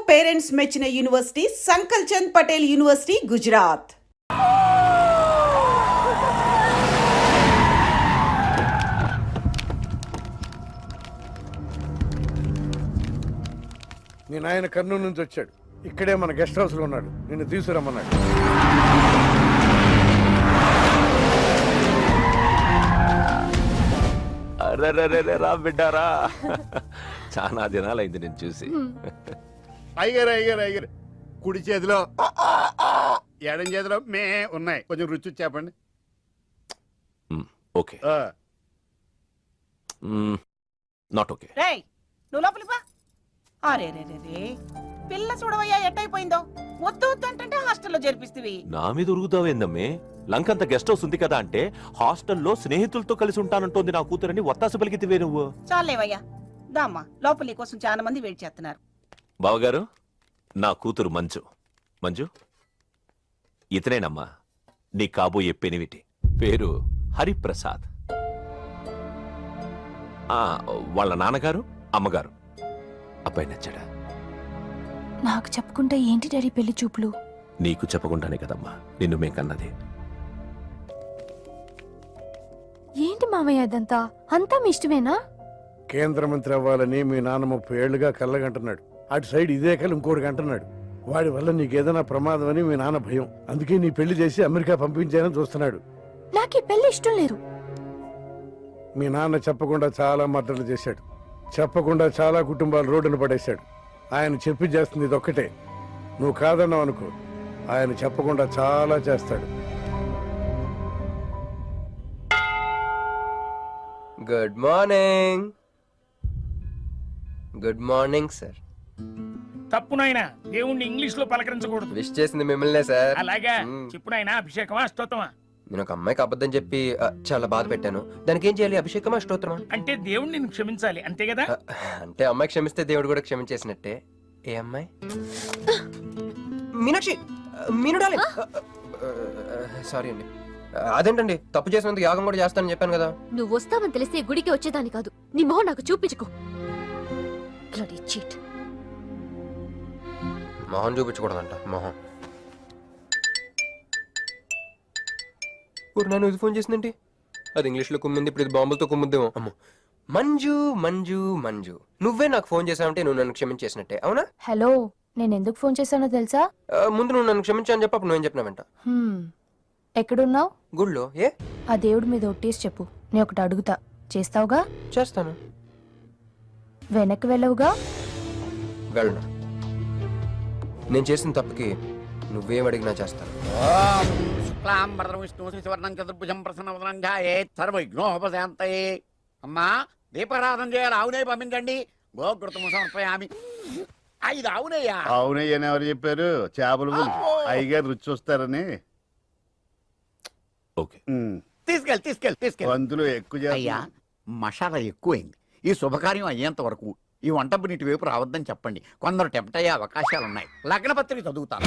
Parents మెచ్చిన university సంకల్ Chand Patel university Gujarat. మీ నాయన కర్నూలు నుంచి వచ్చాడు. ఇక్కడే మన గెస్ట్ హౌస్ లో ఉన్నాడు. నిన్ను తీసుకురమ్మన్నాడు. అరే రా బిడ్డారా, చాలా దినాలైంది నేను చూసి. అయ్యారు కుడి చేతిలో ఎడం చేతిలో మే ఉన్నాయి. కొంచెం రుచి చెప్పండి. Okay, not okay. రేయ్ నువ్వు లోపలికి పా. అరే రే రే రే పిల్ల చూడవయ్యా ఎట్టయిపోయిందో. వద్దు వద్దు అంటే హాస్టల్లో చేర్పిస్తేవి. నా మీద ఉరుగుతావేందమ్మే? లంకంత గెస్ట్ హౌస్ ఉంది కదా అంటే హాస్టల్లో స్నేహితులతో కలిసి ఉంటానంటోంది నా కూతురని ఒత్తాసు పలికితివే నువ్వు. చాలేవయ్యా దామ్మా, లోపల నీ కోసం చాలా మంది వెయిట్ చేస్తున్నారు. బావగారు, నా కూతురు మంజు. మంజు, ఇతనేనమ్మా నీ కాబోయే పెనివిటి. పేరు హరిప్రసాద్. వాళ్ళ నాన్నగారు అమ్మగారు. అబ్బాయి నచ్చాడా? నాకు చెప్పుకుంటే ఏంటి డాడీ పెళ్లి చూపులు? నీకు చెప్పకుండానే కదమ్మా నిన్ను మేం కన్నది. ఏంటి మావయ్య ఇదంతా? అంతా మీ ఇష్టమేనా? కేంద్ర మంత్రి అవ్వాలని మీ నాన్న 30 ఏళ్లుగా కళ్ళగంటున్నాడు. అటు సైడ్ ఇదే కళ్ళు ఇంకోటి అంటున్నాడు. వాడి వల్ల నీకేదైనా ప్రమాదం అని మీ నాన్న భయం. అందుకే నీ పెళ్లి చేసి అమెరికా పంపించాలని చూస్తున్నాడు. నాకు ఈ పెళ్లి ఇష్టం లేదు. మీ నాన్న చెప్పకుండా చాలా మర్డర్లు చేశాడు. చెప్పకుండా చాలా కుటుంబాలు రోడ్డును పడేశాడు. ఆయన చెప్పి చేస్తుంది ఇదొక్కటే. నువ్వు కాదన్నావు అనుకో, ఆయన చెప్పకుండా చాలా చేస్తాడు. Good morning. Good morning sir. తప్పు నాయనా, దేవుణ్ణి ఇంగ్లీష్ లో పలకరించకూడదు. విష్ చేసింది మిమ్మల్నే సార్. అలాగా చెప్పు నాయనా. అభిషేకమా స్తోత్రమా? నేను ఒక అమ్మాయికి అబద్ధం చెప్పి చాలా బాధ పెట్టాను. దానికి ఏం చేయాలి? అభిషేకమా స్తోత్రమా? అంటే దేవుణ్ణి నిన్ను క్షమించాలి అంతే కదా? అంటే అమ్మాయి క్షమిస్తే దేవుడు కూడా క్షమించేసినట్టే. ఏ అమ్మాయి? మీనాక్షి. మీనుడాలి. సారీ అండి. అదేంటండి, తప్పు చేసినందుకు యాగం కూడా చేస్తానని చెప్పాను కదా. నువ్వు వస్తావని తెలిస్తే గుడికి వచ్చేదాన్ని కాదు. నీ మొహం నాకు చూపించుకో. చీట్. మొహం చూపించకూడదంట. మొహం. నన్ను ఇది ఫోన్ చేసిందండి. అది ఇంగ్లీష్లో కుమ్మింది, ఇప్పుడు ఇది బాంబులతో కుమ్ముద్దేమో. అమ్మో. మంజు మంజు మంజు, నువ్వే నాకు ఫోన్ చేసావంటే నువ్వు నన్ను క్షమించేసినట్టే, అవునా? హలో, నేను ఎందుకు ఫోన్ చేశానో తెలుసా? ముందు నువ్వు నన్ను క్షమించాను చెప్పు, అప్పుడు నువ్వేం చెప్పినావంట. ఎక్కడున్నావు? గుళ్ళో. ఏ? ఆ దేవుడి మీద ఒట్టేసి చెప్పు. నేను ఒకటి అడుగుతా, చేస్తావుగా? చేస్తాను. వెనక్కి వెళ్ళవుగా? వెళ్ళను. నేను చేసిన తప్పుకి నువ్వేం అడిగినా చేస్తాను. అమ్మా దీపారాధన చేయాలి. ఆవునే పంపించండి. గోకృతము సమర్పయామి. 5 ఆవునయ్యా. ఆవునయ్యని ఎవరు చెప్పారు? చేపలు అయ్యగారు రుచి చూస్తారని. ఓకే, తీసుకెళ్ళి అందులో ఎక్కువ. అయ్యా మసాలా ఎక్కువైంది. ఈ శుభకార్యం అయ్యేంత వరకు ఈ వంటపు నీటి వైపు రావద్దని చెప్పండి. కొందరు టెంప్ట్ అయ్యే అవకాశాలు ఉన్నాయి. లగ్న పత్రిక చదువుతాను.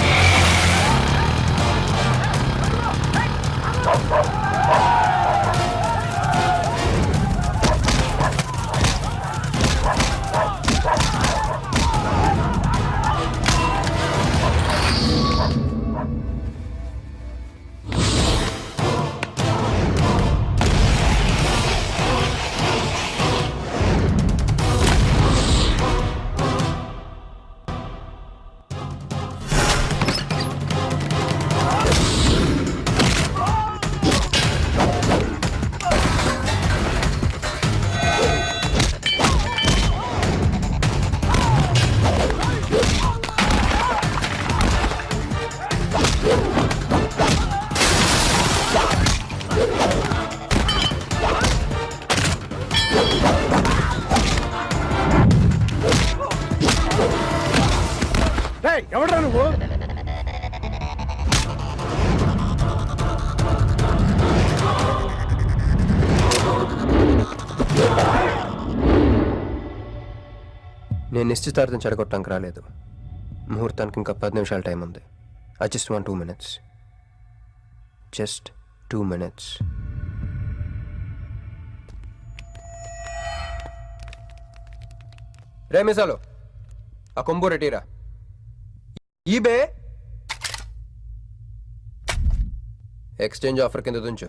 ఎవడ్రా నువ్వు? నేను నిశ్చితార్థం చెడగొట్టడానికి రాలేదు. ముహూర్తానికి ఇంకా 10 నిమిషాల టైం ఉంది. I just want 2 minutes. Just 2 minutes. రే మిసాలు, ఆ కొంబు రెటీరా. ఈబే ఎక్స్చేంజ్ ఆఫర్ కింద దుంచు.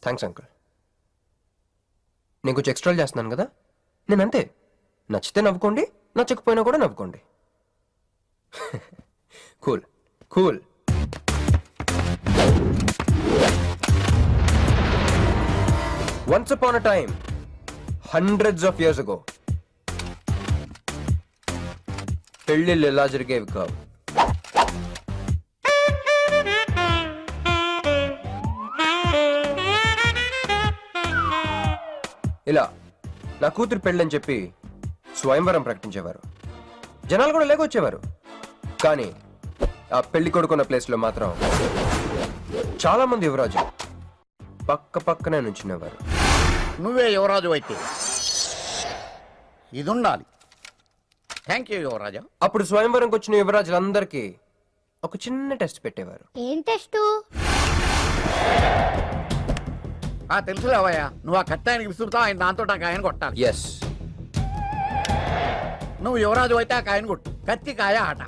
Thanks uncle. నేను కొంచెం ఎక్స్ట్రా చేస్తున్నాను కదా, నేను అంతే. నచ్చితే నవ్వుకోండి, నచ్చకపోయినా కూడా నవ్వుకోండి. Cool cool. Once upon a time, hundreds of years ago, పెళ్ళిళ్ళు ఎలా జరిగేవి కావు. ఇలా నా కూతురు పెళ్ళని చెప్పి స్వయంవరం ప్రకటించేవారు. జనాలు కూడా లేకొచ్చేవారు. కానీ ఆ పెళ్లి కొడుకున్న ప్లేస్లో మాత్రం చాలా మంది యువరాజు పక్క పక్కనే నుంచునేవారు. నువ్వే యువరాజు అయితే ఇది ఉండాలి. థ్యాంక్ యూ యువరాజా. అప్పుడు స్వయంవరంకి వచ్చిన యువరాజులందరికీ ఒక చిన్న టెస్ట్ పెట్టేవారు. ఏం టెస్టు? తెలుసులేవయ్యా, నువ్వు ఆ కత్తాయనికి విసురుతావు, ఆయన దాంతో ఆ కాయను కొట్టాలి. ఎస్, నువ్వు యువరాజు అయితే ఆ కాయను కొట్టు. కత్తి కాయ ఆట.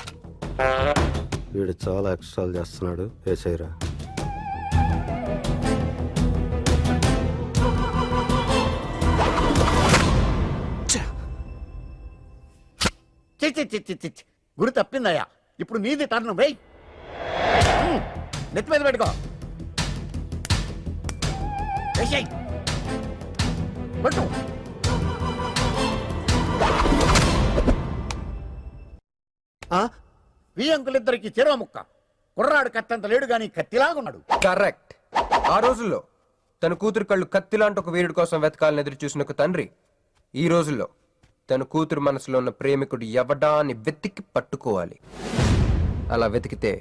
వీడు చాలా ఎక్స్ట్రాలు చేస్తున్నాడు. ఏసైరా. చిచ్చి గురి తప్పిందయ్యా. ఇప్పుడు నీది టర్న్. వెయ్, నెత్తి మీద పెట్టుకో. వేసేయ్. కొట్టు. ఈ అంకులిద్దరికి చెరువ ముక్క. కుర్రాడు కత్తంత లేడు గాని కత్తిలాగున్నాడు. కరెక్ట్. ఆ రోజుల్లో తన కూతురు కళ్ళు కత్తిలాంటి ఒక వీరుడి కోసం వెతకాలని ఎదురు చూసిన ఒక తండ్రి ఈ రోజుల్లో తన కూతురు మనసులో ఉన్న ప్రేమికుడు ఎవడా అని వెతికి పట్టుకోవాలి. అలా వెతికితే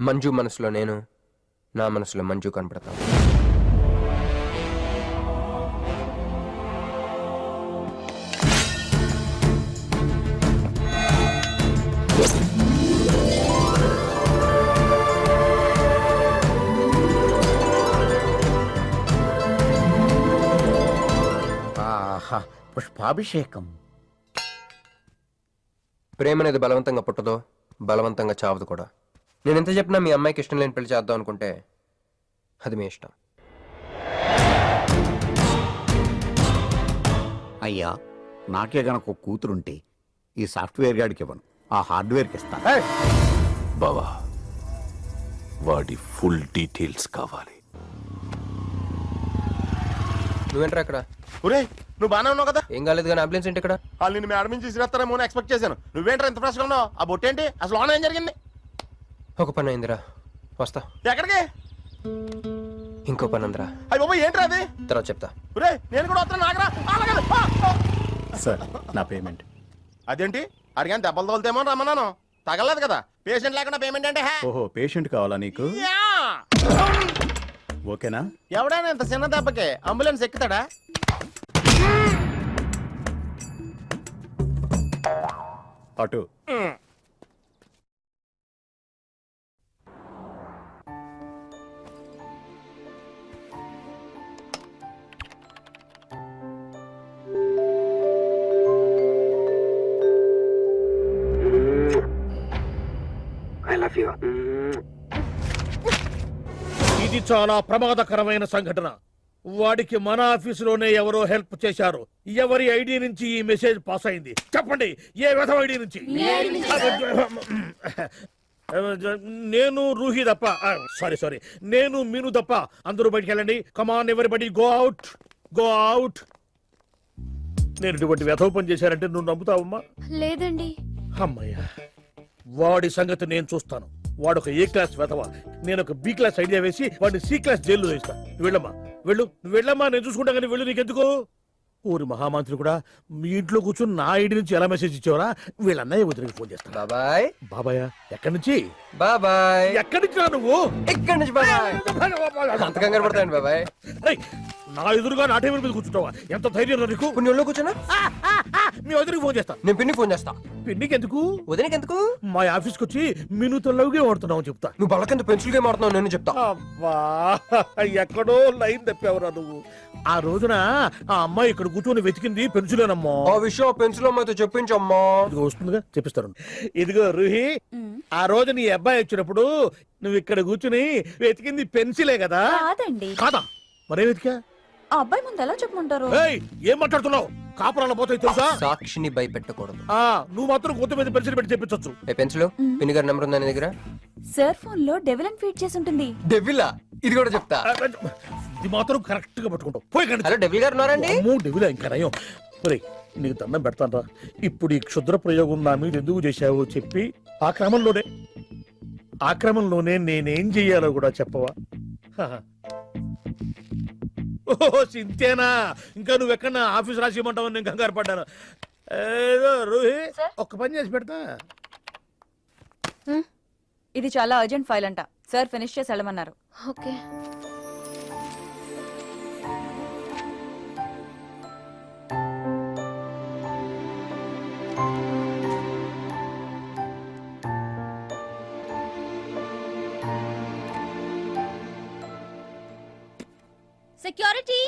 మంజు మనసులో నేను, నా మనసులో మంజు కనపడతాను. ఆహా, పుష్పాభిషేకం. ప్రేమ అనేది బలవంతంగా పుట్టదో, బలవంతంగా చావదు కూడా. నేను ఎంత చెప్పినా మీ అమ్మాయికి ఇష్టం లేని పెళ్లి చేద్దాం అనుకుంటే అది మీ ఇష్టం. అయ్యా, నాకే గనక ఒక కూతురుంటే ఈ సాఫ్ట్వేర్ గాడికి ఇవ్వను, ఆ హార్డ్వేర్కి ఇస్తాను. బావా, వాడి ఫుల్ డీటెయిల్స్ కావాలి. నువ్వేంట్రా ఇక్కడ? ఒరే, నువ్వు బానే ఉన్నావు కదా? ఏం కాలేదు కానీ అంబులెన్స్ ఏంటి ఇక్కడ? వాళ్ళు నిన్ను మేడం నుంచి తీసుకురేస్తారేమో అని ఎక్స్పెక్ట్ చేశాను. నువ్వేంట్రా ఇంత ఫ్రెష్గా ఉన్నావు? ఆ బొట్టేంటి? అసలు లోన ఏం జరిగింది? ఒక పని అయిందిరా, వస్తా. ఎక్కడికి? ఇంకో పని ఉందిరా, అయ్యి బాబా, ఏంట్రా అది? తర్వాత చెప్తా. ఒరే, నేను కూడా వస్తాను. నాగరా సార్, నా పేమెంట్. అదేంటి? అడిగాను దెబ్బలు తోలుతేమో రమ్మన్నాను. తగలలేదు కదా. పేషెంట్ లేకుండా పేమెంట్ అంటే ఓహో, పేషెంట్ కావాలా నీకు? ఓకేనా? ఎవడైనా ఇంత చిన్న దెబ్బకి అంబులెన్స్ ఎక్కుతాడా? అటు. ఇది చాలా ప్రమాదకరమైన సంఘటన. వాడికి మన ఆఫీసులోనే ఎవరో హెల్ప్ చేశారు. ఎవరి ఐడి నుంచి ఈ మెసేజ్ పాస్ అయింది? చెప్పండి, ఏ విధం ఐడి నుంచి? నేను రూహి తప్ప, సారీ నేను మీను తప్ప అందరూ బయటికి వెళ్ళండి. కమాన్ ఎవరిబడి, గో అవుట్, గో అవుట్. నేను ఇటువంటి వ్యధవ పని చేశానంటే నువ్వు నమ్ముతావమ్మా? లేదండి. అమ్మయ్యా, వాడి సంగతి నేను చూస్తాను. వాడు ఒక ఏ క్లాస్ వెధవ, నేను ఒక బి క్లాస్ ఐడియా వేసి వాడిని సి క్లాస్ జైల్లో వేస్తా. వెళ్ళమ్మా, వెళ్ళు, నువ్వు వెళ్ళమ్మా, నేను చూసుకుంటా. కానీ వెళ్ళు, నీకెందుకు? ఊరి మహామంత్రి కూడా మీ ఇంట్లో కూర్చొని నా ఐడి నుంచి ఎలా మెసేజ్ ఇచ్చేవరా? వీళ్ళన్నయ్య వదిలికి ఫోన్ చేస్తా. బాబాయ్. బాబాయ్ ఎక్కడి నుంచి? బాబాయ్. ఎక్కడి నుంచి రా నువ్వు? ఇక్కడి నుంచి బాబాయ్. అంత కంగారు పడతాయండి బాబాయ్. ఏయ్, నా ఎదురుగా నా టేబుల్ మీద కూర్చుంటావా? ఎంత ధైర్యం నీకు? ఇప్పుడు నీ ఒళ్ళో కూర్చున్నా? మీ వదిలికి ఫోన్ చేస్తా. నేను పిన్ని ఫోన్ చేస్తా. పిన్నికి ఎందుకు? వదినకి ఎందుకు? మా ఆఫీస్కి వచ్చి మీనుతో లవ్గా వాడుతున్నావు చెప్తా. నువ్వు బలకంత పెన్సిల్ గేమ్ ఆడుతున్నావు, నేను చెప్తా. అబ్బా, ఎక్కడో లైన్ తప్పావురా నువ్వు. ఆ రోజున ఆ అమ్మాయి ఇక్కడ వాడు కూర్చొని వెతికింది పెన్సిలేనమ్మా. ఆ విషయం పెన్సిల్ అమ్మాయితో చెప్పించమ్మా. ఇదిగో వస్తుందిగా చెప్పిస్తాను. ఇదిగో రూహి, ఆ రోజు నీ అబ్బాయి వచ్చినప్పుడు నువ్వు ఇక్కడ కూర్చుని వెతికింది పెన్సిలే కదా? కాదండి. కాదా? మరే వెతికా? ఆ అబ్బాయి ముందు ఎలా చెప్పమంటారు? ఏయ్, ఏం మాట్లాడుతున్నావు? కాపురాల పోతాయి తెలుసా? సాక్షిని భయపెట్టకూడదు. నువ్వు మాత్రం కొత్త మీద పెన్సిల్ పెట్టి చెప్పించొచ్చు. ఏ పెన్సిల్ పిన్ని గారి నెంబర్ ఉందా నీ దగ్గర? సార్ ఫోన్ లో డెవిల్ అని ఫీడ్ చేసి ఉంటుంది. డెవిలా? ఇది కూడా చెప్తా. ఇది మాత్రం కరెక్ట్ గా పట్టుకుంటావు. పోయి కండి. హలో డెవిల్ గారు ఉన్నారండి? డెవిలా ఇంకా నయం. ఒరేయ్, నీకు దండం పెడతానరా. ఇప్పుడు ఈ క్షుద్ర ప్రయోగం నా మీద ఎందుకు చేశావో చెప్పి ఆ క్రమంలోనే నేనేం చెయ్యాలో కూడా చెప్పవా? ఓహో, సింతేనా? ఇంకా నువ్వెక్కడ ఆఫీస్ రాసిమంటావు? నేను కంగారు పడ్డాను. ఏదో రూహి, ఒక్క పని చేసి పెడతా. ఇది చాలా అర్జెంట్ ఫైల్ అంట. సార్ ఫినిష్ చేసి వెళ్ళమన్నారు. ఓకే. సెక్యూరిటీ.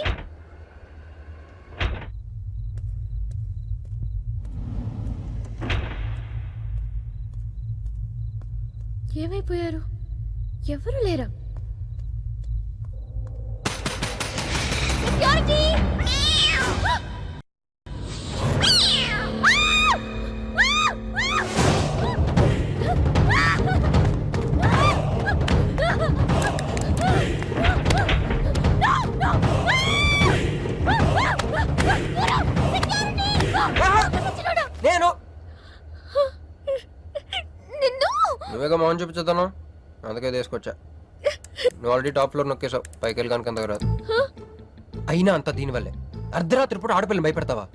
ఏమైపోయారు? ఎవరు లేరా? సెక్యూరిటీ. నేను నిన్ను నువ్వేగా మోహన్ చూపించుతాను, అందుకే తీసుకొచ్చా. నువ్వు ఆల్రెడీ టాప్ ఫ్లోర్ నొక్కేసావు, పైకి వెళ్ళి కనుక అంతకు రాదు. అయినా అంత దీనివల్లే అర్ధరాత్రి పూట ఆడపిల్లని భయపెడతావా?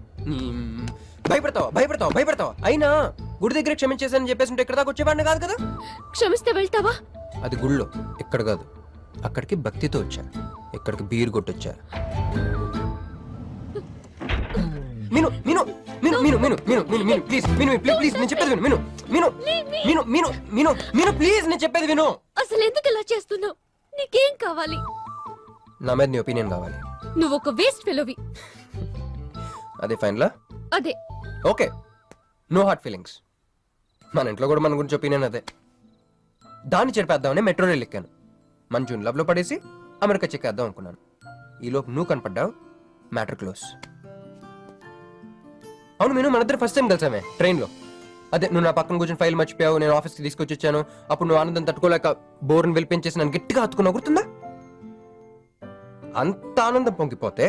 భయపెడతావా? అయినా గుడి దగ్గర క్షమించేసానని చెప్పేసి ఉంటే ఇక్కడ దాకా వచ్చేవాడిని కాదు కదా. క్షమిస్తే వెళ్తావా? అది గుళ్ళో, ఇక్కడ కాదు. అక్కడికి భక్తితో వచ్చా, ఇక్కడికి బీర్ కొట్టొచ్చా. మిను మిను మిను మిను మిను మిను మిను మిను ప్లీజ్ మిను ప్లీజ్ నేను చెప్పేది విను. మిను మిను మిను మిను మిను మిను ప్లీజ్ నేను చెప్పేది విను. అసలు ఎందుకు ఇలా చేస్తున్నావు? నీకేం కావాలి? నా మీద నీ ఒపీనియన్ కావాలి. నువ్వు ఒక వేస్ట్ ఫెలోవి. అదే ఫైనలా? అదే. Okay, no hard feelings. మన ఇంట్లో కూడా మన గురించి ఒపీనియన్ అదే. దాన్ని చెరిపేద్దామని మెట్రో రైల్ ఎక్కాను. మంజుని లవ్ లో పడేసి అమెరికా చెక్కేద్దాం అనుకున్నాను. ఈలోపు నువ్వు కనపడ్డావు, మ్యాటర్ క్లోజ్. అవును నేను మన ఇద్దరు ఫస్ట్ టైం కలిసామే ట్రైన్ లో. అదే నువ్వు నా పక్కన కూర్చొని ఫైల్ మర్చిపోయావు, నేను ఆఫీస్కి తీసుకొచ్చి వచ్చాను. అప్పుడు నువ్వు ఆనందం తట్టుకోలేక బోర్ని వెలిపించేసి నన్ను గట్టిగా హత్తుకున్నా, గుర్తుందా? అంత ఆనందం పొంగిపోతే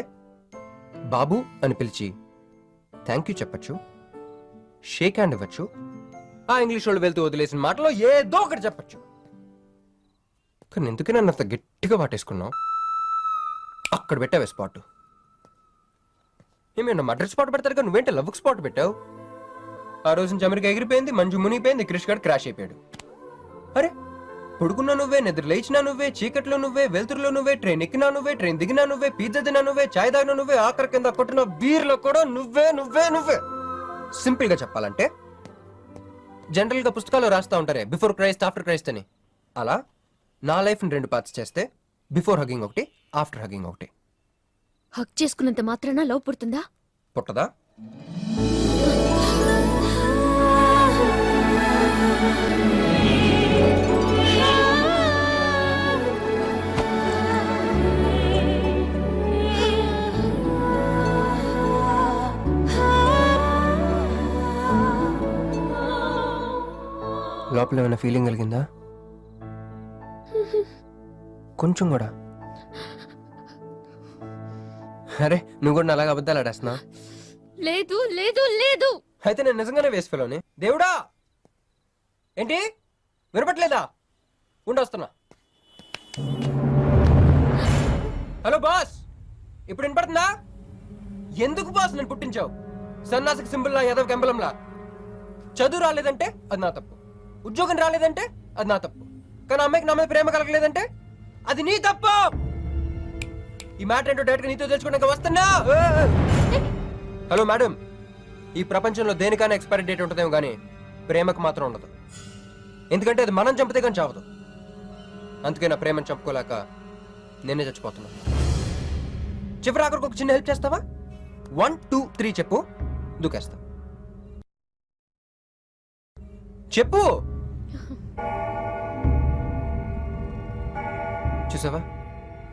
బాబు అని పిలిచి థ్యాంక్ యూ చెప్పచ్చు, షేక్ హ్యాండ్ ఇవ్వచ్చు, ఆ ఇంగ్లీష్ వాళ్ళు వెళ్తూ వదిలేసిన మాటలో ఏదో ఒకటి చెప్పచ్చు. కానీ ఎందుకు నన్ను అంత గట్టిగా వాటేసుకున్నావు? అక్కడ పెట్టావే స్పాట్. ఏమేనా మడ్రస్ స్పాట్ పెడతారు కదా, నువ్వేంటే లవ్ స్పాట్ పెట్టావు. ఆ రోజు నుంచి అమెరికా ఎగిరిపోయింది, మంజు మునిగిపోయింది, క్రిష్ గారు క్రాష్ అయిపోయాడు. అరే పడుకున్నా నువ్వే, నిద్ర లేచినా నువ్వే, చీకట్లో నువ్వే, వెలుతురులో నువ్వే, ట్రైన్ ఎక్కినా నువ్వే, ట్రైన్ దిగినా నువ్వే, పిజ్జా తిన్నా నువ్వే, చాయ్ తాగినా నువ్వే, ఆఖరి కింద కొట్టిన బీర్లో కూడా నువ్వే నువ్వే నువ్వే. సింపుల్ గా చెప్పాలంటే జనరల్ గా పుస్తకాలు రాస్తా ఉంటారే బిఫోర్ క్రైస్ట్ ఆఫ్టర్ క్రైస్ట్ అని, అలా నా లైఫ్ ని 2 పార్ట్స్ చేస్తే బిఫోర్ హగ్గింగ్ ఒకటి, ఆఫ్టర్ హగ్గింగ్ ఒకటి. హక్ చేసుకున్నంత మాత్రాన లవ్ పుడుతుందా? పుట్టదా? లోపల ఏమైనా ఫీలింగ్ కలిగిందా? కొంచెం కూడా? అరే నువ్వు కూడా అలాగే అబద్ధాలు ఆడేస్తున్నావు. లేదు లేదు లేదు. అయితే నేను నిజంగానే వేసుకెళ్ళని. దేవుడా ఏంటి వినపట్లేదా? ఉండొస్తున్నా. హలో బాస్, ఇప్పుడు వినపడుతుందా? ఎందుకు బాస్ నన్ను పుట్టించావు? సన్నాసికి సింబల్ లా, యాదవ్ గంబలంలా. చదువు రాలేదంటే అది నా తప్పు, ఉద్యోగం రాలేదంటే అది నా తప్పు, కానీ అమ్మాయికి నా మీద ప్రేమ కలగలేదంటే అది నీ తప్పు. ఈ మ్యాటర్ ఏంటో డైరెక్ట్ గా నీతో తెలుసుకోవడానికి వస్తున్నా. హలో మేడం, ఈ ప్రపంచంలో దేనికైనా ఎక్స్పైరీ డేట్ ఉంటుందేమో కానీ ప్రేమకు మాత్రం ఉండదు. ఎందుకంటే అది మనం చంపితే కానీ చావదు. అందుకే నా ప్రేమను చంపుకోలేక నేనే చచ్చిపోతున్నా. చివరి ఆఖరికి ఒక చిన్న హెల్ప్ చేస్తావా? 1 2 3 చెప్పు దూకేస్తా. చెప్పు. చూసావా,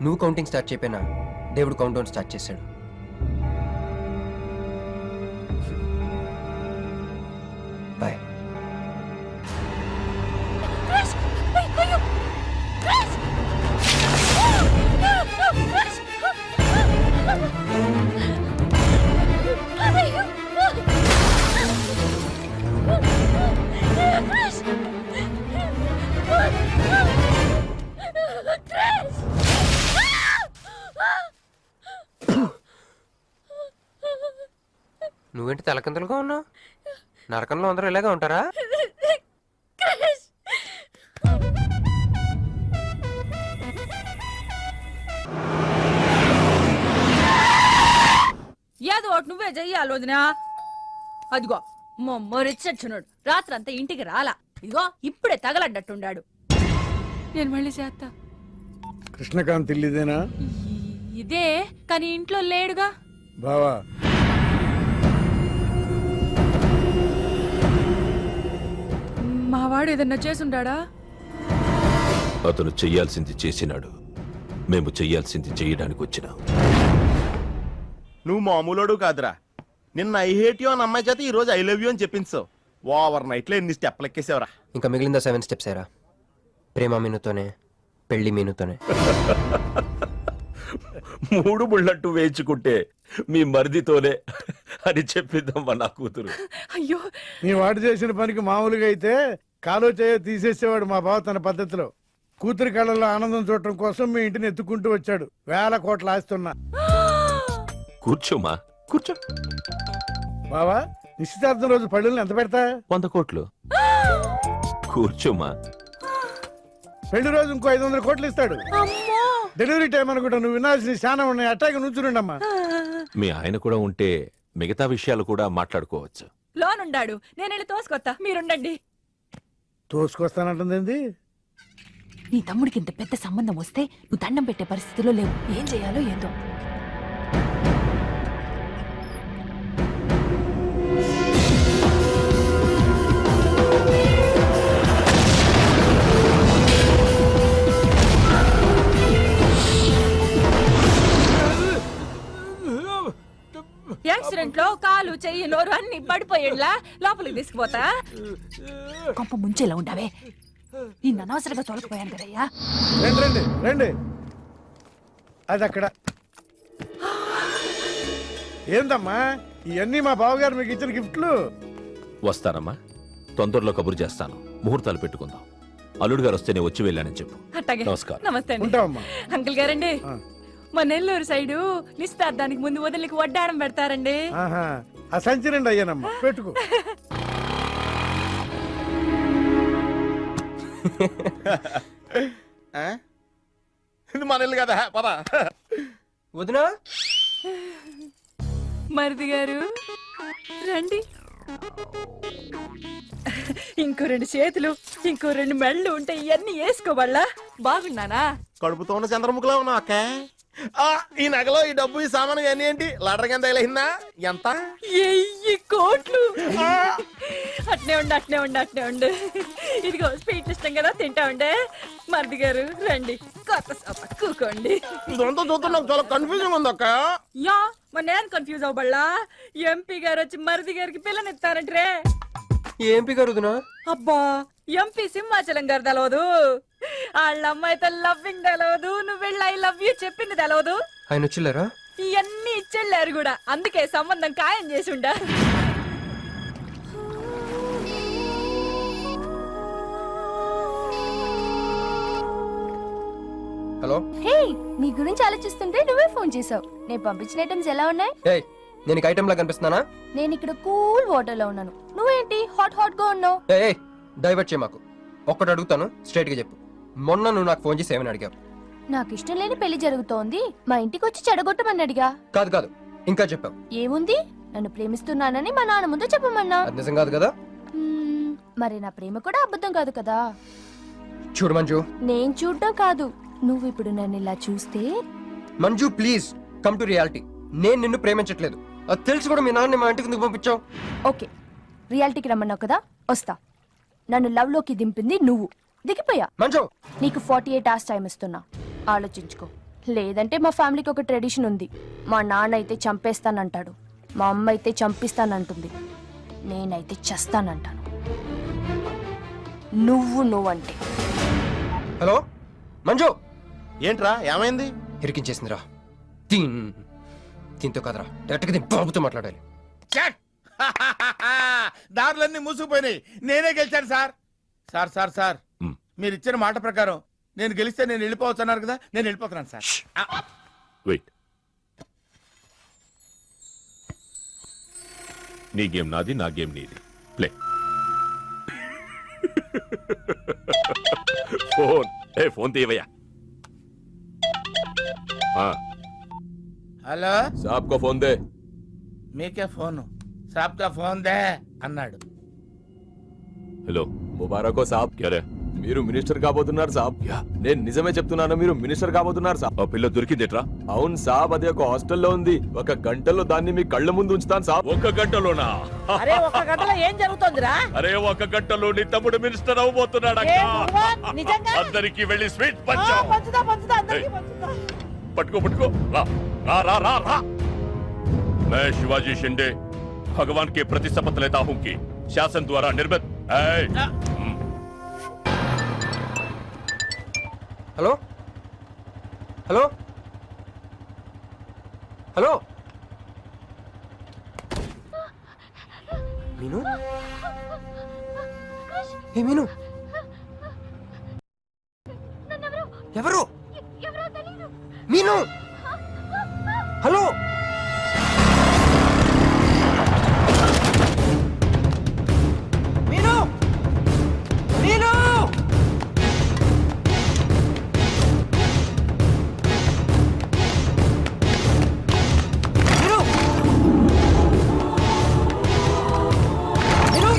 నువ్వు కౌంటింగ్ స్టార్ట్ చెప్పినా దేవుడు కౌంట్ డౌన్ స్టార్ట్ చేశాడు. బాయ్. నువ్వేంటి తలకిందులుగా ఉన్నావు? నరకంలో అందరూ ఇలాగే ఉంటారా? ఏదో ఒకటి నువ్వే చెయ్యాలి వదినా. అదిగో మొమ్మరిచ్చచ్చున్నాడు, రాత్రంతా ఇంటికి రాలా. ఇదిగో ఇప్పుడే తగలడ్డట్టుండాడు. నేను మళ్ళీ చేస్తా. కృష్ణకాంత్ ఇల్లుదేనా? ఇదే, కానీ ఇంట్లో లేడుగా. బావా, మావాడు ఏదన్నా చేసుంటాడా? అతను చెయ్యాల్సింది చేసినాడు, మేము చెయ్యాల్సింది చెయ్యడానికి వచ్చినాం. నువ్వు మామూలోడు కాదురా. నిన్న ఐ హేట్ యూ అని అమ్మాయి చేత ఈ రోజు ఐ లవ్ యూ అని చెప్పించావు. ఓవర్ నైట్ లో ఎన్ని స్టెప్లు ఎక్కేసావురా. ఇంకా మిగిలిందా 7 స్టెప్స్ ఏరా? ప్రేమ మీనుతోనే, పెళ్లి మీనుతోనే. 3 ముళ్ళట్టు వేయించుకుంటే మీ మరిదితోనే అని చెప్పిందమ్మా నా కూతురు. అయ్యో, నీ వాడు చేసిన పనికి మామూలుగా అయితే కాలో చేయో తీసేసేవాడు మా బావ తన పద్ధతిలో. కూతురి కళ్ళలో ఆనందం చూడటం కోసం మీ ఇంటిని ఎత్తుకుంటూ వచ్చాడు. 1000 కోట్ల ఆస్తున్నా. కూర్చోమా, కూర్చో. బావా, నిశ్చితార్థం రోజు పళ్ళుల్ని ఎంత పెడతా? 100 కోట్లు. కూర్చోమా. పెళ్లి రోజు ఇంకో 500 కోట్లు ఇస్తాడు. డెలివరీ టైం అనుకుంటా. నువ్వు వినాల్సిన చాలా ఉన్నాయి. అట్టాగే నుంచుండమ్మా. మీ ఆయన కూడా ఉంటే మిగతా విషయాలు కూడా మాట్లాడుకోవచ్చు. లోనుండాడు, నేను వెళ్ళి తోసుకొత్తా, మీరుండండి. తోసుకొస్తానంటుంది. నీ తమ్ముడికి ఇంత పెద్ద సంబంధం వస్తే నువ్వు దండం పెట్టే పరిస్థితిలో లేవు. ఏం చేయాలో ఏందో. యాక్సిడెంట్ లో కాలు చెయ్యి నోరు అన్ని పడిపోయేలా లోపలికి తీసుకుపోతా. కొంప ముంచేలా ఉండవే. నిన్న అనవసరంగా తోలకపోయాను కదయ్యా. రండి రండి రండి. అది అక్కడ. ఏందమ్మా ఇవన్నీ మా బావగారు మీకు ఇచ్చిన గిఫ్ట్లు? వస్తానమ్మా, తొందరలో కబురు చేస్తాను. ముహూర్తాలు పెట్టుకుందాం. అల్లుడు గారు వస్తే నేను వచ్చి వెళ్ళానని చెప్పు. అట్టాగే. నమస్కారం. నమస్తే అండి. ఉంటావమ్మా. అంకుల్ గారండి, ఆ. మా నెల్లూరు సైడు నిశ్చితార్థానికి ముందు వదిలికి వడ్డాడం పెడతారండి. ఆహా, ఆ సంచి రెండు అయ్యానమ్మా, పెట్టుకో. ఇది మన ఇల్లు కదా, పద. వదినా, మరిది గారు రండి. ఇంకో 2 చేతులు, ఇంకో 2 మెళ్ళు ఉంటే ఇవన్నీ వేసుకోవాలా? బాగున్నానా? కడుపుతో ఉన్న చంద్రముఖిలో ఉన్నావు అక్క. ఈ నగలో ఈ డబ్బు ఈ సామాను అన్ని ఏంటి లడర్ కింద తగిలిందా? ఎంత? 1000 కోట్లు. అట్నే ఉండు, అట్నే ఉండు, అట్నే ఉండు. ఇదిగో స్వీట్ ఇష్టం కదా, తింటా ఉండే. మరిది గారు రండి, కొత్త సోఫ కూకోండి. ఇదంతా చూస్తే నాకు చాలా కన్ఫ్యూజింగ్ ఉంది అక్క. యా, మరి నేను కన్ఫ్యూజ్ అవ్వబల్లా. ఎంపీ గారు వచ్చి మరిది గారికి పిల్లనిస్తారంట్రే. ఏంపి గారు వదినా? అబ్బా, ఎంపీ సింహాచలం గారు తెలవదు. వాళ్ళ అమ్మాయితో లవ్వింగ్ తెలవదు. నువ్వు వెళ్ళి ఐ లవ్ యూ చెప్పింది తెలవదు. ఆయన వచ్చిల్లారా? ఇవన్నీ ఇచ్చెళ్ళారు కూడా. అందుకే సంబంధం ఖాయం చేసి ఉండా. హలో. హే, నీ గురించి ఆలోచిస్తుంటే నువ్వే ఫోన్ చేసావు. నేను పంపించిన ఐటమ్స్ ఎలా ఉన్నాయి? ఏయ్, నేను నీకు ఐటమ్ లా కనిపిస్తున్నానా? నేను ఇక్కడ కూల్ వాటర్ లో ఉన్నాను. నువ్వేంటి హాట్ హాట్ గా ఉన్నావు? ఏయ్, డైవర్ట్ చేయ మాకు. ఒక్కటి అడుగుతాను, స్ట్రైట్ గా చెప్పు. మొన్న నువ్వు నాకు ఫోన్ చేసి ఏమని అడిగావు? నాకు ఇష్టం లేని పెళ్లి జరుగుతోంది, మా ఇంటికి వచ్చి చెడగొట్టమని అడిగా. కాదు కాదు, ఇంకా చెప్పావు. ఏముంది, నన్ను ప్రేమిస్తున్నానని మా నాన్న ముందు చెప్పమన్నా. అది నిజం కాదు కదా? మరి నా ప్రేమ కూడా అబద్ధం కాదు కదా? చూడు మంజు. నేను చూడడం కాదు, నువ్వు ఇప్పుడు నన్ను ఇలా చూస్తే. Manju please come to reality. నేను నిన్ను ప్రేమించట్లేదు. అది తెలిసి కూడా మీ నాన్న మా ఇంటికి ఎందుకు పంపించావు? ఓకే, రియాలిటీకి రమ్మన్నావు కదా, వస్తా. నన్ను లవ్ లోకి దింపింది నువ్వు, దిగిపోయా. మంచు, నీకు 48 hours టైం ఇస్తున్నా, ఆలోచించుకో. లేదంటే మా ఫ్యామిలీకి ఒక ట్రెడిషన్ ఉంది. మా నాన్న అయితే చంపేస్తానంటాడు, మా అమ్మ అయితే చంపిస్తానంటుంది, నేనైతే చస్తానంటాను. నువ్వంటే. హలో మంజు, ఏంట్రా ఏమైంది? ఇరికించేసిందిరా. దీంతో కదరా, డైరెక్ట్గా దీని బాబుతో మాట్లాడాలి. చెక్. దారులన్నీ మూసుకుపోయినాయి. నేనే గెలిచాను సార్. సార్ సార్ సార్ మ్. మీరు ఇచ్చిన మాట ప్రకారం నేను గెలిస్తే నేను వెళ్ళిపోవచ్చు అన్నారు కదా, నేను వెళ్ళిపోతున్నాను సార్. వెయిట్, నీ గేమ్ నాది, నా గేమ్ నీది. ప్లే. ఫోన్ తీయవయ్యా. హలో, సాబ్ కో ఫోన్ దే. మీకే ఫోన్, సాబ్ కా ఫోన్ దే అన్నాడు. హలో, ముబారక్ సాబ్. క్యారే? మీరు మినిస్టర్ కాబోతున్నారు సాబ్. నేను నిజమే చెప్తున్నాను, మీరు మినిస్టర్ కాబోతున్నారు సాబ్. ఆ పిల్ల దొరికిందేట్రా? అవును సాబ్, అది ఒక హాస్టల్లో ఉంది. 1 గంటలో దాన్ని మీ కళ్ళ ముందు ఉంచుతాను సాబ్. 1 గంటలోనా? అరే 1 గంటలో ఏం జరుగుతోందిరా? అరే 1 గంటలో నీ తమ్ముడు మినిస్టర్ అవబోతున్నాడు. నిజంగా అందరికి వెళ్ళి స్వీట్ పంచుదా పంచు. అందరికీ పంచుదా. పట్టుకో పట్టుకో, రా రా రా రా రా. मैं शिवाजी शिंदे भगवान के प्रति शपथ लेता हूँ कि शासन द्वारा निर्मित హలో హలో హలో మీను, ఏ మీను, ఎవరు? మీను, హలో. మీను, మీను, మీను, మీను.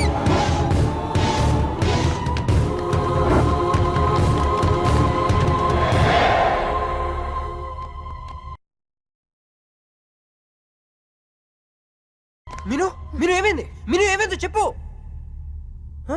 మీను, మీను ఏమైంది? మీను ఏమైంది చెప్పు. హ?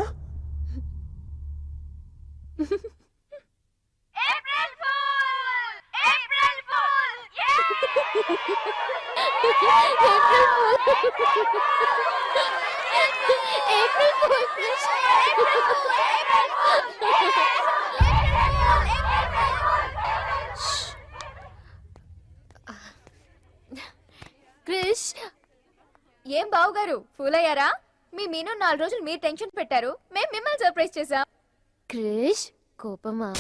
క్రిష్, ఏం బావగారు ఫూల్ అయ్యారా? మీ మీను 4 రోజులు మీరు టెన్షన్ పెట్టారు, మేము మిమ్మల్ని సర్ప్రైజ్ చేసాం. క్రిష్ కోపమా?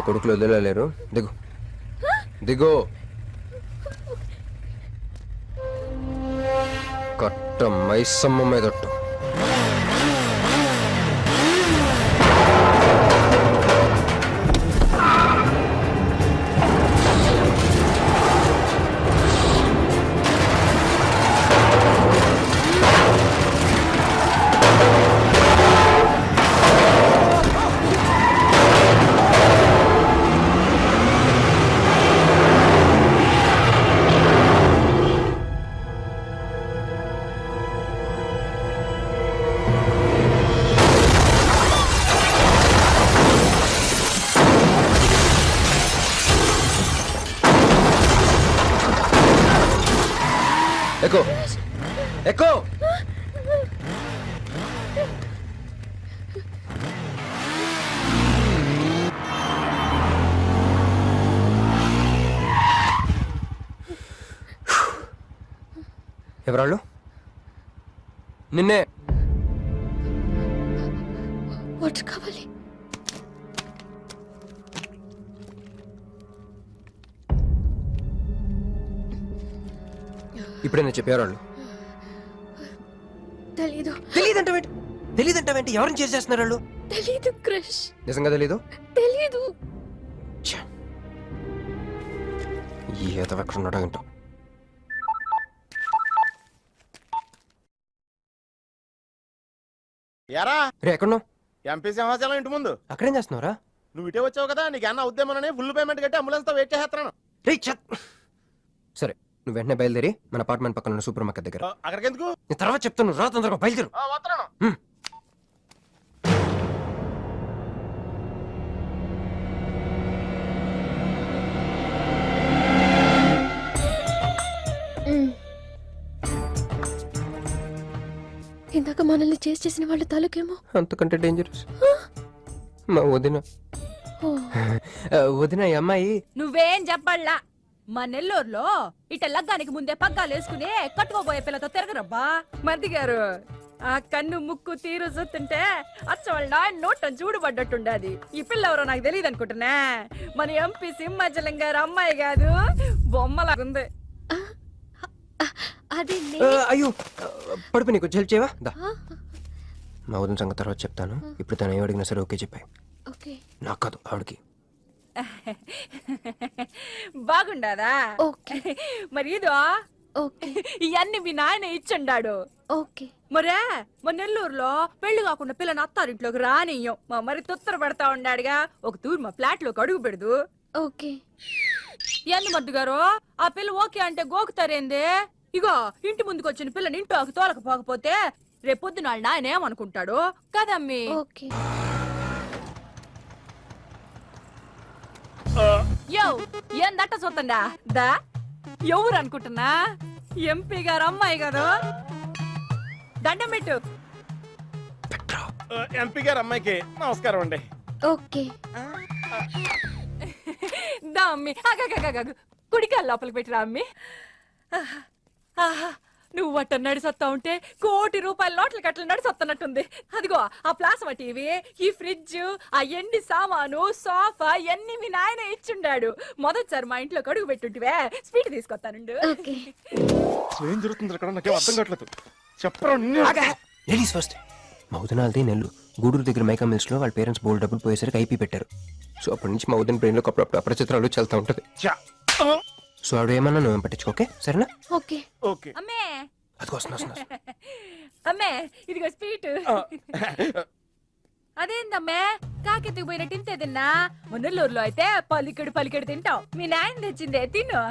కొడుకులు వదిలేలేరు. దిగు దిగు. కట్ట మైసమ్మ మీదట్టు. ఎక్కు ఎక్కు. ఎవరాళ్ళు? నిన్నే. వాటర్ కావాలి. ఇప్పుడైనా చెప్పేవాళ్ళు. తెలీదు. తెలీదంటావేంటి? ఎవరిని చేసేస్తున్నారు వాళ్ళు? తెలీదు క్రష్. నిజంగా తెలీదు? తెలీదు. ఏదో ఎక్కడ ఉన్నాడో ఏంటో. ఎరా రే ఎక్కడున్నావు? ఎంపీ సింహాచలం ఇంటి ముందు. అక్కడేం చేస్తున్నావురా? నువ్వు ఇటే వచ్చావు కదా, నీకు అన్న ఉద్యమనని ఫుల్ పేమెంట్ కట్టి అంబులెన్స్ తో వెయిట్ చేస్తున్నాను. రే సరే, నువ్వు వెంటనే బయలుదేరి మన అపార్ట్మెంట్ పక్కన ఉన్న సూపర్ మార్కెట్ దగ్గర. అక్కడికి ఎందుకు? నేను తర్వాత చెప్తాను, రా తొందరగా బయలుదేరు. వస్తున్నాను. ఇందాక మనల్ని చేసిన వాళ్ళ తాలూకేమో అంతకంటే డేంజరస్ మా వదిన. వదిన ఈ అమ్మాయి. నువ్వేం చెప్పాలా? మా నెల్లూరులో ఇట లగ్గానికి ముందే పగ్గాలు వేసుకుని కట్టుకోబోయే పిల్లతో తిరగరబ్బా. మరిది గారు, ఆ కన్ను ముక్కు తీరు చూస్తుంటే అచ్చ వాళ్ళ నాయన నోట చూడుబడ్డట్టుండది. ఈ పిల్ల ఎవరో నాకు తెలియదు అనుకుంటున్నా. మన ఎంపీ సింహాచలం గారు అమ్మాయి కాదు, బొమ్మలాగుంది. అయ్యో పడుపు, నీకు హెల్ప్ చేయవా? దా. మా వదిన సంగతి తర్వాత చెప్తాను. ఇప్పుడు తను ఏం అడిగినా సరే ఓకే చెప్పాయి. నాకు కాదు, ఆవిడకి. బాగుండాదా? మరి ఇదో ఇవన్నీ మీ నాయన ఇచ్చుండాడు. మరే మా నెల్లూరులో పెళ్లి కాకుండా పిల్లని అత్తారింట్లోకి రానియ్యం. మా మరి తొత్తర పడతా ఉండాడుగా, ఒక తూరు మా ఫ్లాట్ లోకి అడుగు పెడదు. ఎందు మద్దు గారు, ఆ పిల్ల ఓకే అంటే గోకుతారేంది? ఇగో ఇంటి ముందుకు వచ్చిన పిల్లని ఇంట్లోకి తోలకపోకపోతే రేపొద్దున వాళ్ళ నాయన ఏమనుకుంటాడు కదమ్మీ? యో ఏం దట్ట చూతండా దా. ఎవరు అనుకుంటున్నా? ఎంపీ గారు అమ్మాయి గారు. దండం పెట్టు. ఎంపీ గారు అమ్మాయికి నమస్కారం అండి. దా అమ్మి, కుడికాయ లోపలికి పెట్టిరా అమ్మి. నువ్వు అట్ట నడిసొత్తా ఉంటే ₹1 కోటి నోట్ల కట్టలు నడిసొత్తనట్టుంది. అదిగో ఆ ప్లాస్మా టీవీ, ఈ ఫ్రిడ్జ్, ఆ ఎండి సామాను, సోఫా ఎన్ని మీ నాయన ఇచ్చుండాడు. మొదటిసారి మా ఇంట్లో కడుగు పెట్టుంటివే, స్వీట్ తీసుకొస్తానుండు. ఏం జరుగుతుంది అక్కడ? నాకేం అర్థం కావట్లేదు. చెప్పరా. Ladies first. మా వదినాలది నెల్లు గూడూరు దగ్గర మైకా మిల్స్ లో వాళ్ళ పేరెంట్స్ బోల్డ్ డబ్బులు పోయేసరికి ఐపీ పెట్టారు. సో అప్పటి నుంచి మా వదిన బ్రెయిన్ లో అప్పుడప్పుడు అపరిచిత్రాలు చల్తా ఉంటది. సో ఆవిడ ఏమన్నా నువ్వేం పట్టించుకోకే, సరేనా? అమ్మే అది వస్తున్నా. అమ్మే ఇదిగో స్వీట్. అదేందమ్మే కాకెత్తుకు పోయినట్టు ఇంతే తిన్నా? మున్నెల్లూరులో అయితే పలికెడు తింటావు. మీ నాయన తెచ్చిందే తిను.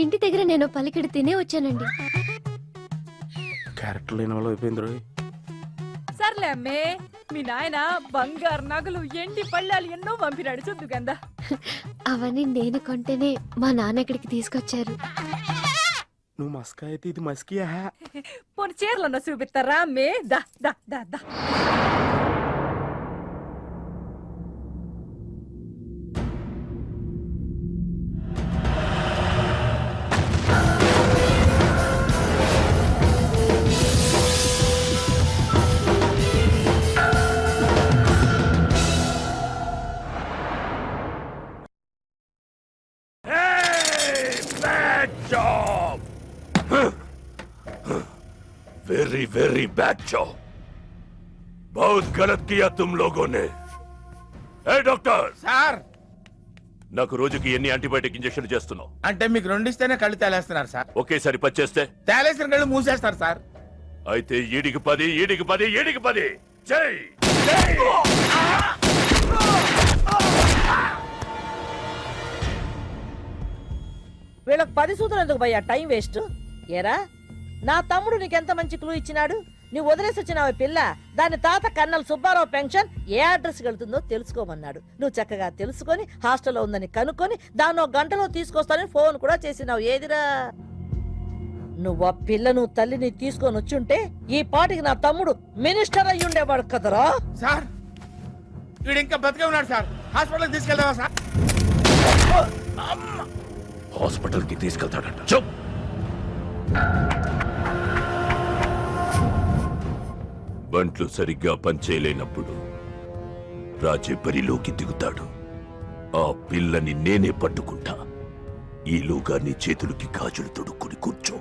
ఇంటి దగ్గర నేను పలికిడి తినే వచ్చానండి. క్యారెక్టర్ లేని వాళ్ళు అయిపోయింది. సర్లే అమ్మే, మీ నాయన బంగారు నగలు, ఎండి పళ్ళాలు ఎన్నో పంపినాడు చూద్దు కందా. అవన్నీ నేను కొంటేనే మా నాన్న ఇక్కడికి తీసుకొచ్చారు. నువ్వు మస్కా అయితే ఇది మస్కియా? పోనీ చీరలన్నా చూపిస్తారా అమ్మే? దా దా దా దా. वेरी वेरी बैड जॉब, बहुत गलत किया तुम लोगों ने। ए डॉक्टर, సార్ నాకు రోజుకి ఎన్ని యాంటీబయాటిక్ ఇంజెక్షన్ చేస్తున్నావు? అంటే మీకు రెండు ఇస్తేనే కళ్ళు తేలేస్తున్నారు సార్. ఒకేసారి పచ్చేస్తే తేలేసిన కళ్ళు మూసేస్తారు సార్. అయితే ఈడికి 10, ఈడికి 10, ఈడికి 10. జై వీళ్ళకి 10 సూత్రం ఎందుకు భయ్యా టైం వేస్ట్? ఏరా నా తమ్ముడు నీకెంత మంచి క్లూ ఇచ్చినాడు. నువ్వు వదిలేసి వచ్చినావు పిల్ల, దాని తాత కన్నల్ సుబ్బారావు పెన్షన్ ఏ అడ్రస్ వెళ్తుందో తెలుసుకోమన్నాడు. నువ్వు చక్కగా తెలుసుకొని హాస్టల్లో ఉందని కనుక్కొని దాన్ని 1 గంటలో తీసుకొస్తానని ఫోన్ కూడా చేసినావు. ఏదిరా నువ్వు ఆ పిల్లను తల్లిని తీసుకొని వచ్చుంటే ఈ పాటికి నా తమ్ముడు మినిస్టర్ అయ్యి ఉండేవాడు కదరా. సార్ వీడు ఇంకా బతికే ఉన్నాడు సార్. హాస్పిటల్కి తీసుకెళ్దామా సార్? హాస్పిటల్ కి తీసుకెళ్తాడంట. చూప్. బంట్లు సరిగ్గా పనిచేయలేనప్పుడు రాజే బరిలోకి దిగుతాడు. ఆ పిల్లని నేనే పట్టుకుంటా. ఈలోగా నీ చేతులకి గాజులు తొడుక్కుని కూర్చో.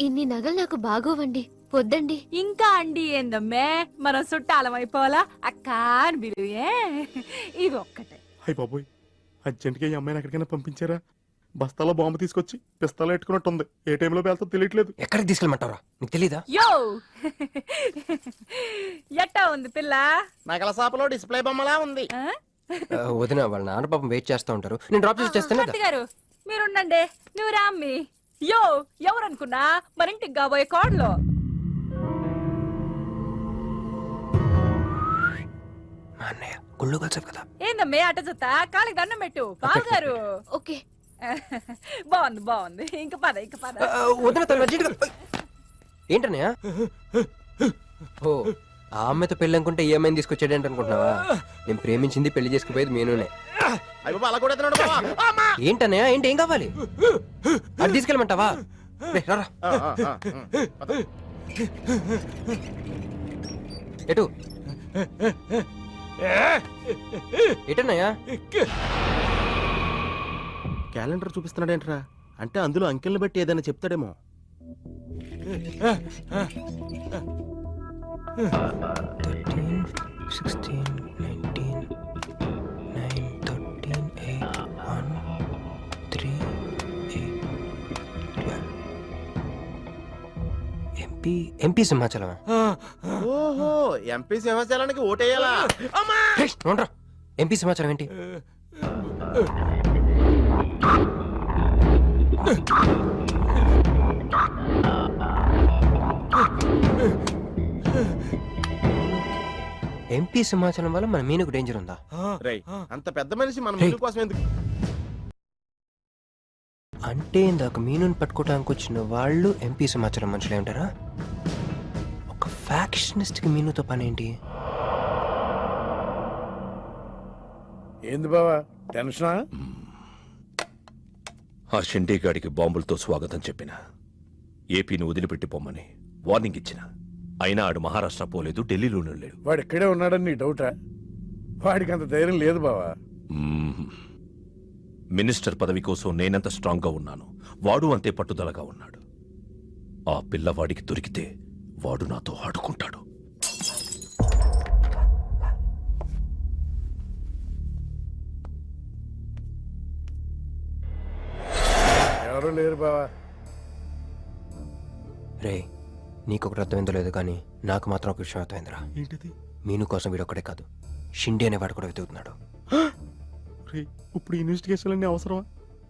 ఇన్ని నగలు నాకు బాగోవండి, వద్దండి. ఇంకా అండి ఏందమ్మే, మనం చుట్టాలం అయిపోవాలా? అక్క అని బిలువే. ఇవి ఒక్కటే. అయ్య బాబోయ్, అర్జెంట్గా ఈ అమ్మాయిని ఎక్కడికైనా పంపించారా? బస్తాలో బాంబు తీసుకొచ్చి పిస్తాలో ఎట్టుకున్నట్టుంది. ఏ టైంలో వెళ్తా తెలియట్లేదు. ఎక్కడికి తీసుకెళ్ళమంటారా? నీకు తెలీదా? యో ఎట్టా ఉంది పిల్ల? నగల షాపులో డిస్ప్లే బొమ్మలా ఉంది. ఆ? వదిన వాళ్ళ నాన్న పాపం వెయిట్ చేస్తూ ఉంటారు. నేను డ్రాప్ చేసి చేస్తాను భర్త గారు మీరుండండి, నువ్వు రామ్మి. యో ఎవరనుకున్నా మన ఇంటికి కాబోయే కోడలో. మా అన్నయ్య గుళ్ళు కలిసావు కదా. ఏందమ్మే అట చూస్తా, కాళ్ళకి దండం పెట్టు. బావగారు ఓకే. బాగుంది బాగుంది. ఇంక పద ఇంక పద. వదిన తను అర్జెంటుగా. ఏంటన్నయ్య? ఓ ఆ అమ్మాయితో పెళ్ళి అనుకుంటే ఈ అమ్మాయిని తీసుకొచ్చాడేంటి అనుకుంటున్నావా? నేను ప్రేమించింది పెళ్లి చేసుకుపోయేది మీనునే. అలా కూడా ఎత్తున్నాడు బావ. అమ్మా! ఏంటన్నయ్య? ఏంటి? ఏం కావాలి? అది తీసుకెళ్ళమంటావా? రే, రారా. ఎటు ఎటన్నయ్యా? క్యాలెండర్ చూపిస్తున్నాడేంట్రా? అంటే అందులో అంకెల్ని బట్టి ఏదైనా చెప్తాడేమో. 16, 19, 9, 13, 8, 1, 3, 8, 12. ఎంపీ సింహాచలం. ఓహో, ఎంపీ సింహాచలానికి ఓటేయాలా? అమ్మా! ఎంపీ సింహాచలం ఏంటి? ఎంపీ సింహాచలం వల్ల మన మీనుకు డేంజర్ ఉందా? రేయ్, అంత పెద్ద మనిషి మన మీను కోసం ఎందుకు? అంటే ఇందాక మీనుని పట్టుకోవడానికి వచ్చిన వాళ్ళు ఎంపీ సింహాచలం మనుషులే ఉంటారా? ఒక ఫ్యాక్షనిస్ట్ కి మీనుతో పని ఏంటి? ఏంది బావా టెన్షనా? ఆ షిండేగాడికి బాంబులతో స్వాగతం చెప్పిన, ఏపీని వదిలిపెట్టి పొమ్మని వార్నింగ్ ఇచ్చిన. అయినా ఆడు మహారాష్ట్ర పోలేదు, ఢిల్లీలోనూ లేడు. వాడు ఇక్కడే ఉన్నాడని నీ డౌటా? వాడికి అంత ధైర్యం లేదు బావా. మినిస్టర్ పదవి కోసం నేనెంత స్ట్రాంగ్ గా ఉన్నాను, వాడు అంతే పట్టుదలగా ఉన్నాడు. ఆ పిల్లవాడికి దొరికితే వాడు నాతో ఆడుకుంటాడు. ఎవరూ లేరు బావా. రే, నీకొకటి అర్థమైందో లేదు కానీ నాకు మాత్రం ఒక విషయం అర్థమైందిరా. ఏంటిది? మీను కోసం వీడు ఒక్కడే కాదు, షిండే అనేవాడు కూడా వెతుకుతున్నాడు. రేయ్, ఇప్పుడు ఇన్వెస్టిగేషన్ అన్ని అవసరమా?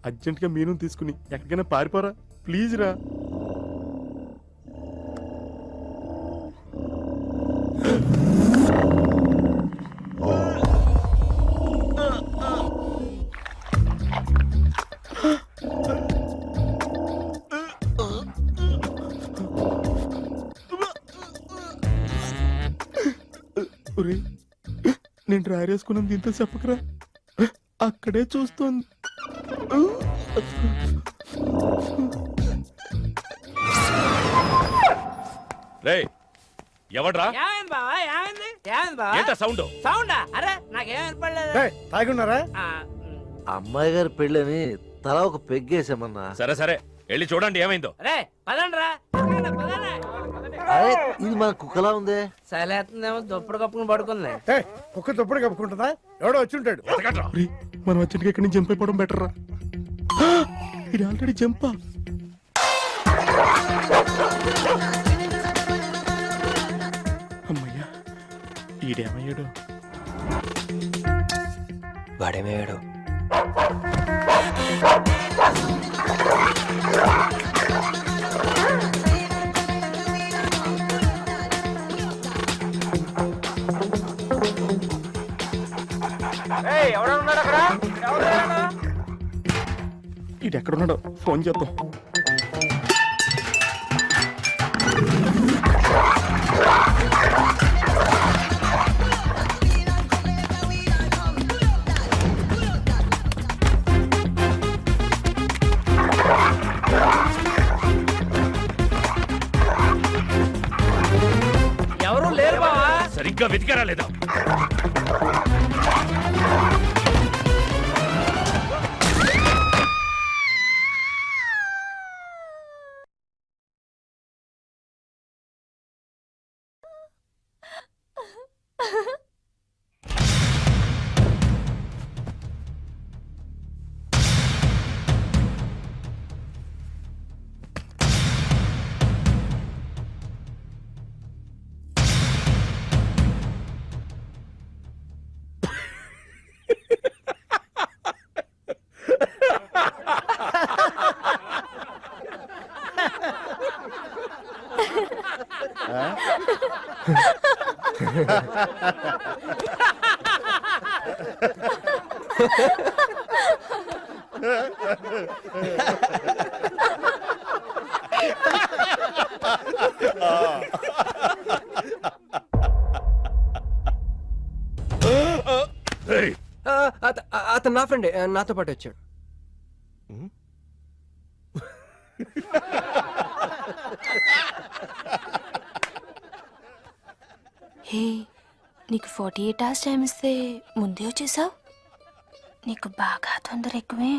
అర్జెంట్ గా మీను తీసుకుని ఎక్కడికైనా పారిపోరా ప్లీజ్ రా. నేను డ్రైరేసుకున్నాను, దీంతో చెప్పకరా. అక్కడే చూస్తోంది. రే ఎవడ్రా? ఏంటా సౌండ్? తాగున్నారా? అమ్మాయి గారి పెళ్ళని తల ఒక పెగ్గేసామన్నా. సరే సరే వెళ్ళి చూడండి ఏమైందో. రే పదండ్రా అరే ఇది మన కుక్కలా ఉందే. సలేస్తుందేమో దుప్పుడు కప్పుకుని పడుకుంది. కుక్క తప్పుడు కప్పుకుంటుందా? ఎవడో వచ్చి ఉంటాడు. మనం వచ్చి ఇక్కడి నుంచి జంప్ అయిపోవడం బెటర్ రా. ఇది ఆల్రెడీ జంపా. అమ్మయ్యా ఈడేమయ్యాడు? వాడేమయ్యాడు? ఈడు ఎక్కడున్నాడో ఫోన్ చేద్దాం. ఎవరు లేరు బావా. సరిగ్గా వెతికారా లేదా? ఏయ్, అతను నా ఫ్రెండే, నాతో పాటు వచ్చాడు. హే, నీకు 48 hours టైం ఇస్తే ముందే వచ్చేసావు. నీకు బాగా తొందర ఎక్కువే.